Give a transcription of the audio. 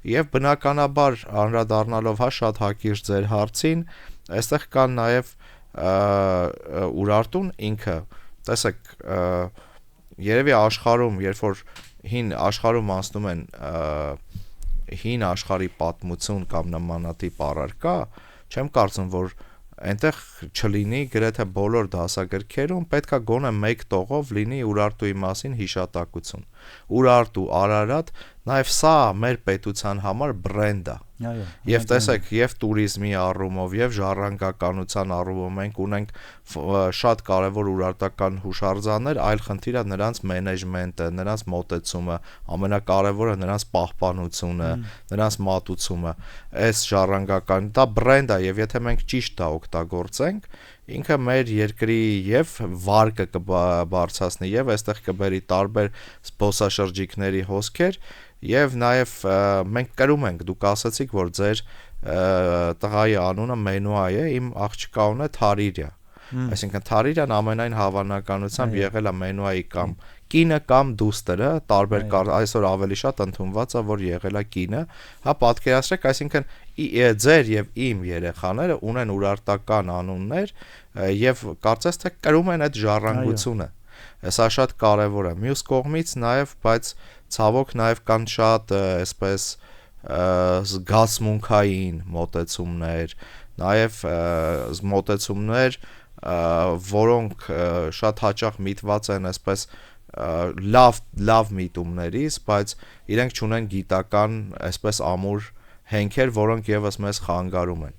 եւ բնականաբար անդրադառնալով շատ հակիրճ ձեր հարցին, այստեղ կան նաեւ Urartu-ն ինքը, տեսեք, երևի աշխարհում, երբ որ հին աշխարհում անցնում են հին աշխարհի պատմություն կամ նմանատիպ առարկա, չեմ կարծում, որ այնտեղ չլինի գրեթե բոլոր դասագրքերում պետքա գոնե մեկ տողով լինի Urartu-ի մասին հիշատակություն։ Urartu, Ararat, նաև սա մեր պետության համար բրենդ է։ Եվ տեսեք, եւ տուրիզմի առումով, եւ ժառանգականության առումով մենք ունենք շատ կարեւոր urartական հուշարձաններ, այլ խնդիրը նրանց մենեջմենտը, նրանց մոտեցումը, ամենակարևորը նրանց պահպանությունը, նրանց մատուցումը, այս ժառանգական, դա բրենդ է, եւ եթե մենք ճիշտ դա օգտագործենք, ինքը մեր երկրի եւ վարկը կբարձրացնի եւ այստեղ կբերի տարբեր զբոսաշրջիկների հոսքեր եւ նաեւ մենք կրում ենք, դուք ասացիք, որ ձեր տղայի անունը Մենուա է, իմ աղջկա անունը Թարիրյա, այսինքն Թարիրյան ամենայն հավանականությամբ եղել է Մենուայի կամ կինը կամ դուստրը, տարբեր այսօր ավելի շատ ընդունված է, որ եղել է կինը, հա պատկերացրեք, այսինքն ձեր եւ իմ երեխաները ունեն urartական անուններ եւ կարծես թե կրում են այդ ժառանգությունը։ Սա շատ կարեւոր է։ Մյուս կողմից նաեւ, բայց ցավոք նաեւ կան շատ այսպես զգացմունքային մոտեցումներ, նաեւ մոտեցումներ, որոնք շատ հաճախ միտված են այսպես լավ միտումներից, բայց իրենք չունեն գիտական այսպես ամուր հենքեր, որոնք եւս մեզ խանգարում են։